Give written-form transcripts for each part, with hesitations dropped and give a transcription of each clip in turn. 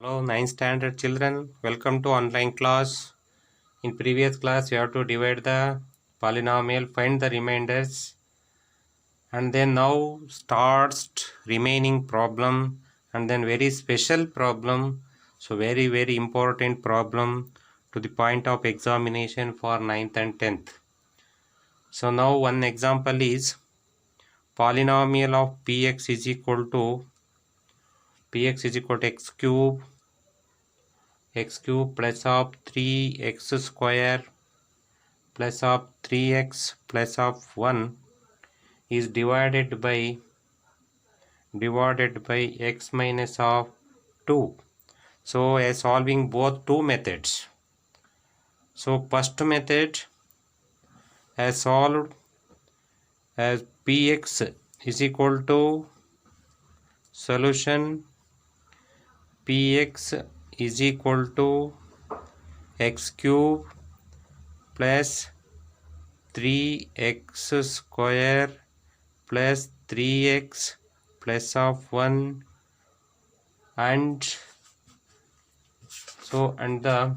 Hello, 9th standard children. Welcome to online class. In previous class, we have to divide the polynomial, find the remainders, and then now starts remaining problem, and then very special problem. So very important problem to the point of examination for 9th and 10th. So now one example is polynomial of px is equal to x cube plus of 3x square plus of 3x plus of 1 is divided by x minus of 2. So as solving both two methods. So first method as solved as px is equal to solution px is equal to x cube plus 3x square plus 3x plus of 1 and the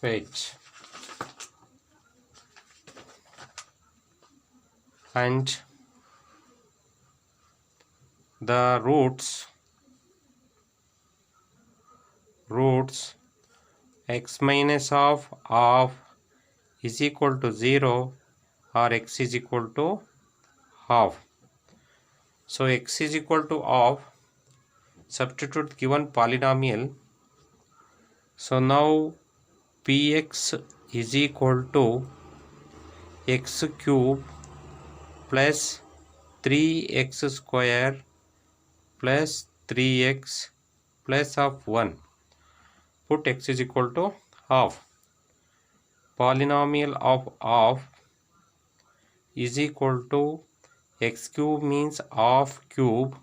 wait and the roots x minus of is equal to 0 or x is equal to half. So x is equal to half, substitute given polynomial. So now px is equal to x cube plus 3x square plus 3x plus of 1. Put x is equal to half. Polynomial of half is equal to x cube means half cube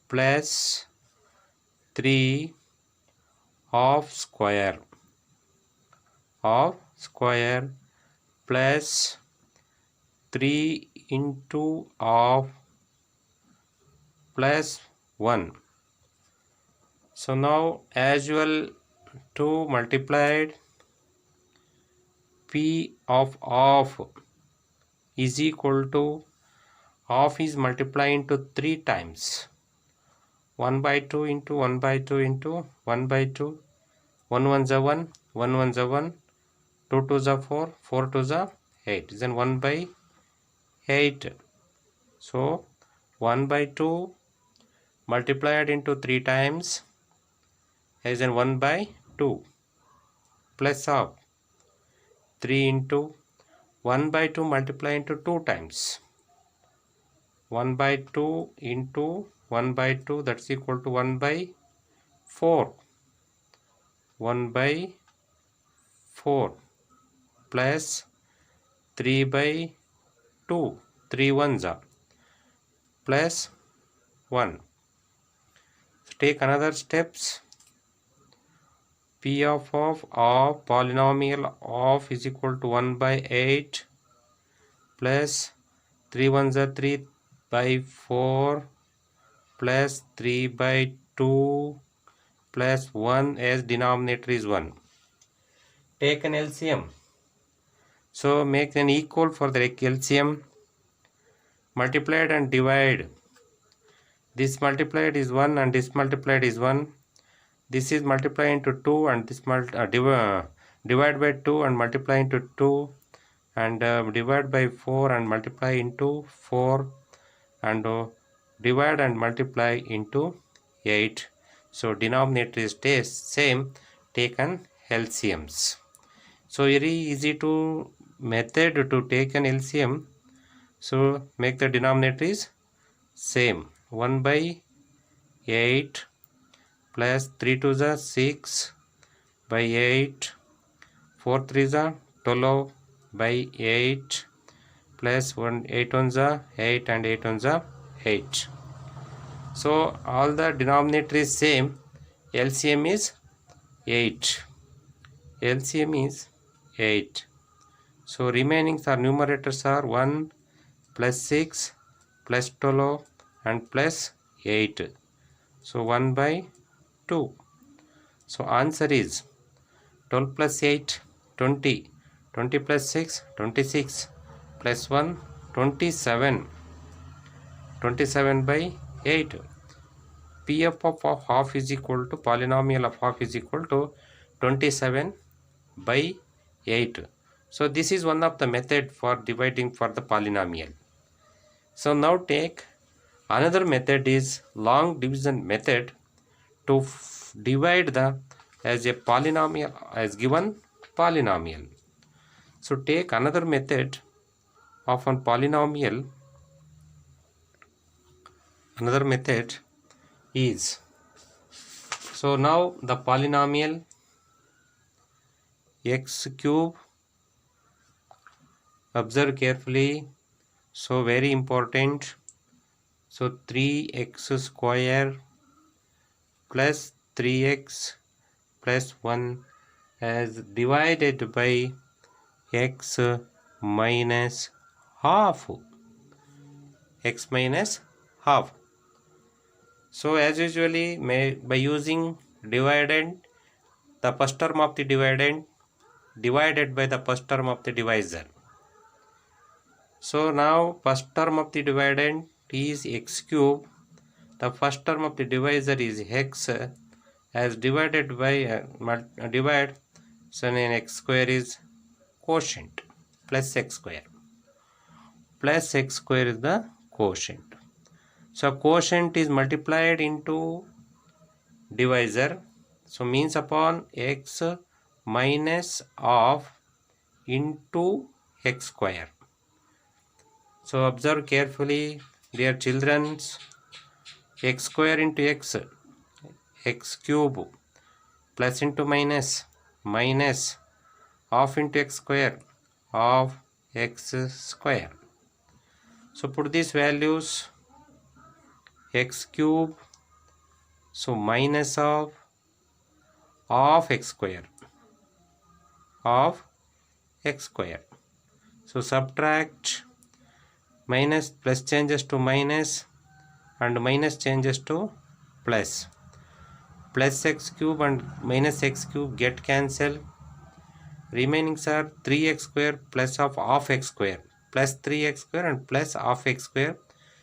plus 3 half square plus 3 into half plus 1. So now as usual 2 multiplied p of half is equal to half is multiplied into 3 times 1 by 2 into 1 by 2 into 1 by 2, 1 1 is 1, 1 1 is 1, 2 2 is 4, 4 2 is 8, then 1 by 8. So 1 by 2 multiplied into 3 times as in 1 by 2 plus of 3 into 1 by 2 multiplied into 2 times 1 by 2 into 1 by 2, that's equal to 1 by 4, 1 by 4 plus 3 by 2, 3 ones are plus 1. So take another steps. P of polynomial of is equal to 1 by 8 plus 3 ones are 3 by 4 plus 3 by 2 plus 1 as denominator is 1. Take an LCM. So make an equal for the LCM. Multiplied and divide. This multiplied is 1 and this multiplied is 1. This is multiplied into 2 and this divide by 2 and multiply into 2 and divide by 4 and multiply into 4 and divide and multiply into 8. So denominator is same. Take an LCMs. So very easy to method to take an LCM. So make the denominator is same. 1 by 8 plus 3 to the 6 by 8, 4 3 the 12 by 8 plus 1 8 on the 8 and 8 on the 8. So all the denominator is same. LCM is 8. LCM is 8. So remaining numerators are 1 plus 6 plus 12 and plus 8. So 1 by 2. So answer is 12 plus 8, 20. 20 plus 6, 26. Plus 1, 27. 27 by 8. PF of half is equal to, polynomial of half is equal to 27 by 8. So this is one of the method for dividing for the polynomial. So now take another method is long division method to divide the as a polynomial as given polynomial. So take another method of a polynomial. Another method is, so now the polynomial x cube, observe carefully, so very important. So 3x square plus 3x plus 1 as divided by x minus half. X minus half. So as usually by using dividend, the first term of the dividend divided by the first term of the divisor. So now first term of the dividend is x cube. The first term of the divisor is x as divided by divide. So then x square is quotient plus x square. Plus x square is the quotient. So quotient is multiplied into divisor. So means upon x minus of into x square. So observe carefully, dear children, x square into x, x cube, plus into minus, minus, half into x square, of x square. So put these values, x cube, so minus of x square, of x square. So subtract, minus plus changes to minus and minus changes to plus. Plus x cube and minus x cube get cancelled. Remaining are 3x square plus of half x square, plus 3x square and plus half x square.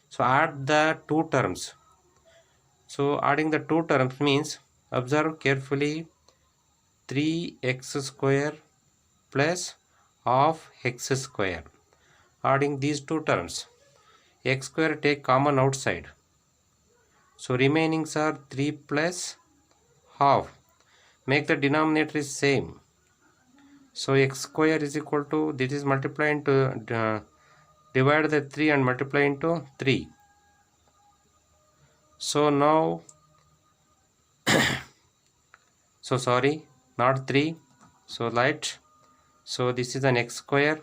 So add the two terms. So adding the two terms means, observe carefully, 3x square plus half x square. Adding these two terms, x square take common outside. So remaining are 3 plus half. Make the denominator is same. So x square is equal to, this is multiply into divide the 3 and multiply into 3. So now so sorry, not 3, so light. So this is an x square,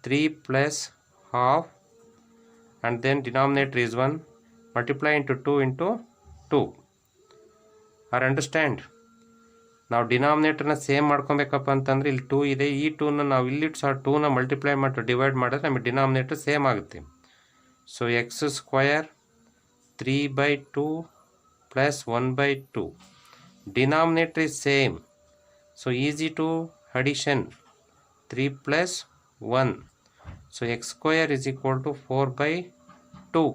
3 plus half, and then denominator is 1, multiply into 2 into 2. Or understand? ನಾವು ಡಿನಾಮಿನೇಟರ್ನ same ಮಾಡ್ಕೊಬೇಕಪ್ಪ ಅಂತಂದರೆ ಇಲ್ಲಿ 2 ಇದೆ, ಈ 2ನ ನಾವು ಇಲ್ಲಿ ಸಹ 2ನ multiply ಮಾಡಿ divide ಮಾಡಿದ್ರೆ ನಮಗೆ ಡಿನಾಮಿನೇಟರ್ ಸೇಮ್ ಆಗುತ್ತೆ. So X square 3/2 plus 1/2. Denominator is same. So easy to addition, 3 plus 1. So x square is equal to 4/2.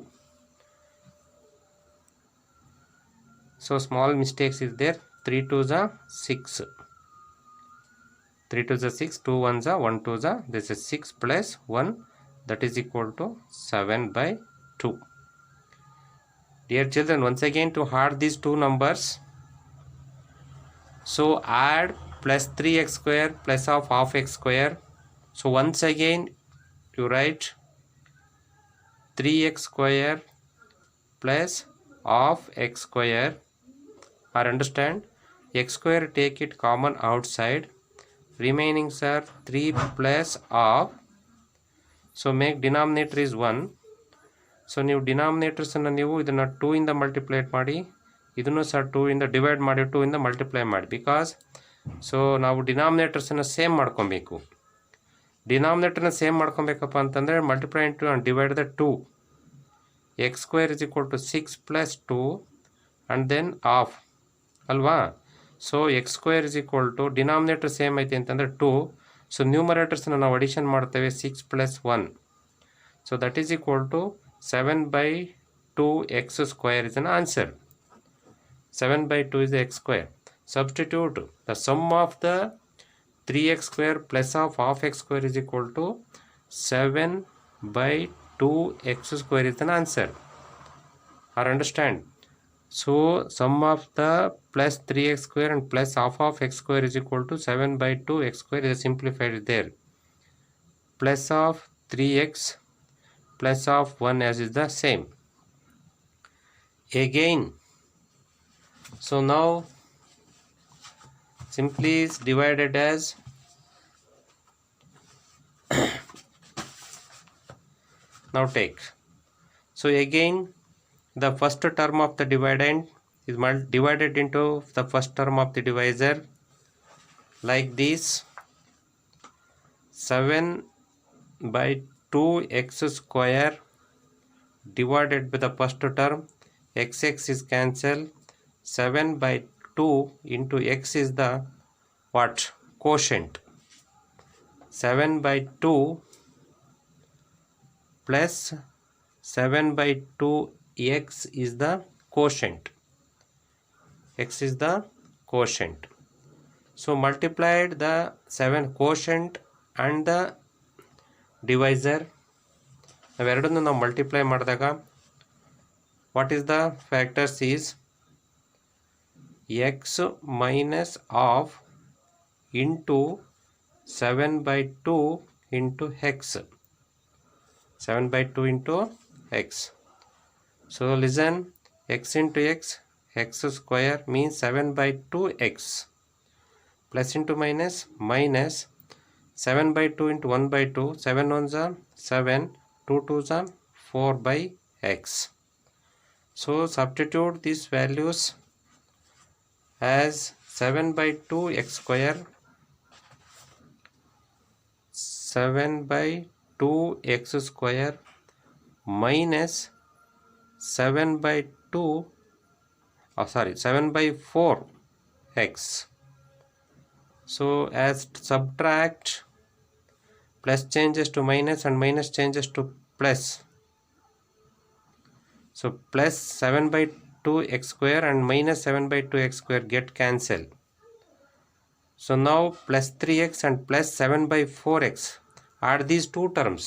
So small mistakes is there. 3 2s are 6. 3 2s are 6. 2 1s are 1 2s are. This is 6 plus 1. That is equal to 7/2. Dear children, once again to add these two numbers. So add plus 3x square plus of half x square. So once again you write 3x square plus half x square. Or understand, x square take it common outside. Remaining are 3 plus half. So make denominator is 1. So ನೀವು ಡಿನಾಮಿನೇಟರ್ಸನ್ನು ನೀವು ಇದನ್ನು 2 ಇಂದ ಮಲ್ಟಿಪ್ಲೇಟ್ ಮಾಡಿ, ಇದನ್ನು ಸಹ 2 ಇಂದ divide ಮಾಡಿ 2 ಇಂದ ಮಲ್ಟಿಪ್ಲೈ ಮಾಡಿ. ಬಿಕಾಸ್ ಸೊ ನಾವು ಡಿನಾಮಿನೇಟರ್ಸನ್ನು ಸೇಮ್ ಮಾಡ್ಕೊಬೇಕು. ಡಿನಾಮಿನೇಟರ್ನ ಸೇಮ್ ಮಾಡ್ಕೊಬೇಕಪ್ಪ ಅಂತಂದರೆ multiply into and divide the 2. x square is equal to 6 plus 2 and then half ಅಲ್ವಾ. So X square is equal to denominator same ಐತೆ ಅಂತಂದರೆ 2. ಸೊ ನ್ಯೂಮರೇಟರ್ಸ್ನ ನಾವು ಅಡಿಷನ್ ಮಾಡ್ತೇವೆ 6 plus 1. So that is equal to 7/2 X square is an answer. 7/2 is the x square. Substitute the sum of the 3x square plus of half x square is equal to 7/2 x square is an answer. Or understand? So sum of the plus 3x square and plus half of x square is equal to 7/2 x square is simplified there. Plus of 3x plus of 1 as is the same. Again, so now simply is divided as now take. So again the first term of the dividend is divided into the first term of the divisor like this. 7/2 x square divided by the first term, xx is cancelled. 7/2 into x is the what? Quotient. 7/2 plus 7/2 x is the quotient. X is the quotient. So multiplied the 7 quotient and the divisor. ಅವೆರಡನ್ನು ನಾವು multiply ಮಾಡಿದಾಗ what is the factors is x minus half into 7/2 into x. 7/2 into x. So listen, x into x, x square means 7/2x plus into minus minus 7/2 into 1/2. 7 ones are 7, 2 twos are 4/x. So substitute these values as 7/2 x square, 7/2 x square minus 7/4 x. So as subtract, plus changes to minus and minus changes to plus. So plus 7/2 x square and minus 7/2 x square get cancelled. So now plus 3x and plus 7/4x. Add these two terms.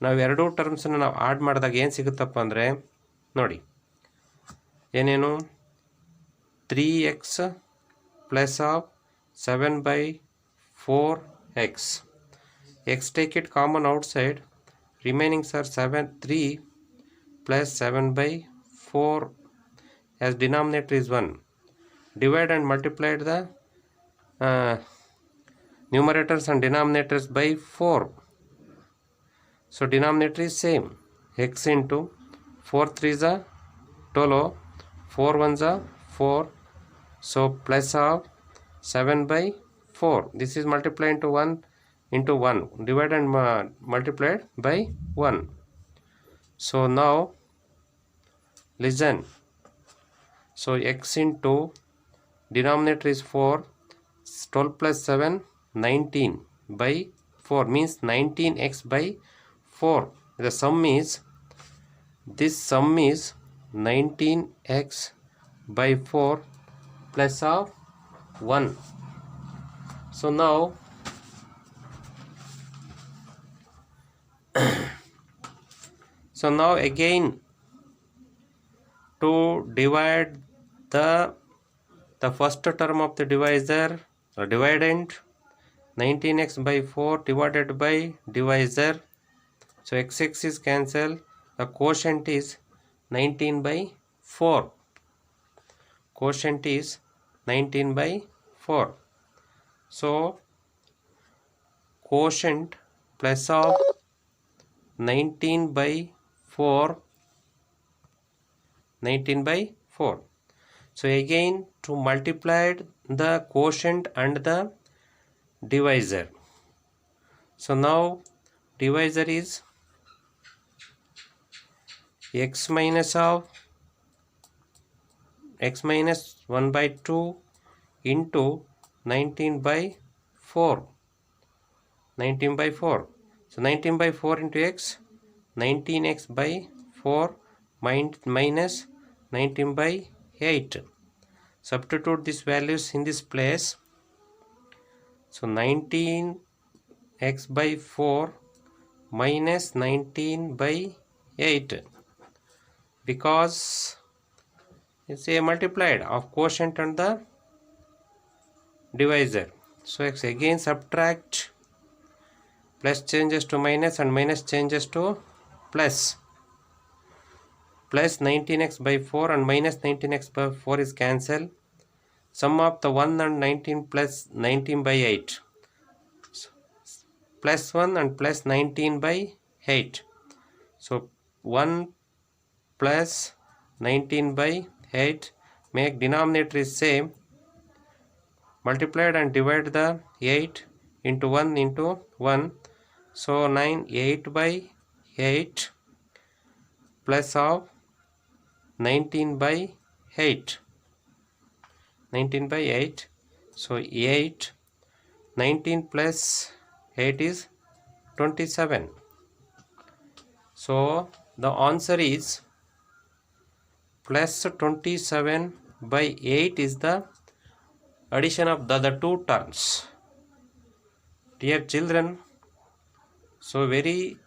ನಾವು ಎರಡೂ ಟರ್ಮ್ಸನ್ನು ನಾವು add ಮಾಡಿದಾಗ ಏನು ಸಿಗುತ್ತಪ್ಪ ಅಂದರೆ ನೋಡಿ ಏನೇನು 3x plus of 7/4x. x take it common outside, remaining are 3 plus 7/4 as denominator is 1. Divide and multiply the numerators and denominators by 4. So denominator is same, x into 4 3s are 12, 4 1s are 4. So plus of 7/4. This is multiplied into 1 into 1. Divide and multiplied by 1. So now listen. So x into denominator is 4. 12 plus 7, 19/4 means 19x by 4. The sum is, this sum is 19x by 4 plus of 1. So now again to divide the first term of the divisor, dividend, 19x by 4 divided by divisor. So xx is cancelled. The quotient is 19/4. Quotient is 19/4. So quotient plus of 19/4. So again to multiply the quotient and the divisor. So now divisor is x minus 1 by 2 into 19 by 4. 19 by 4. So 19 by 4 into x, 19x by 4 minus 19 by 8. Substitute these values in this place. So 19x by 4 minus 19 by 8, because it's a multiplied of quotient and the divisor. So x again subtract, plus changes to minus and minus changes to plus. Plus 19x by 4 and minus 19x by 4 is cancelled. Sum of the 1 and 19 plus 19 by 8. So, plus 1 and plus 19 by 8. So 1 plus 19 by 8, make denominator is same. Multiplied and divide the 8 into 1 into 1. So 8 by 8 plus of 19 by 8. 19 by 8. So 8. 19 plus 8 is 27. So the answer is plus 27 by 8 is the addition of the other two terms. Dear children, so very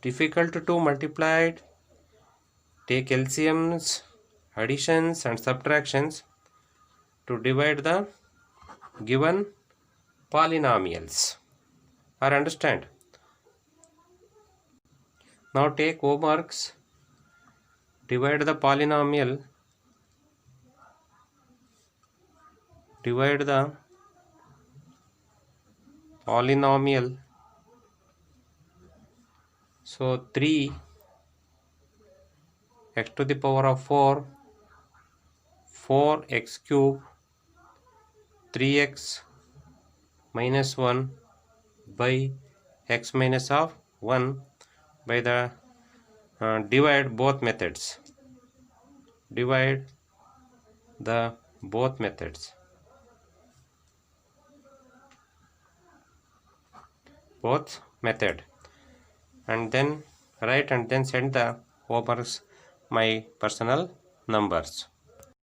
difficult to multiply, take LCMs, additions and subtractions to divide the given polynomials. Or understand? Now take homeworks, divide the polynomial, so 3 x to the power of 4, 4x cube, 3x minus 1 by x minus of 1 by the divide both methods. Divide the both methods. Both method. And then write and then send the homeworks my personal numbers.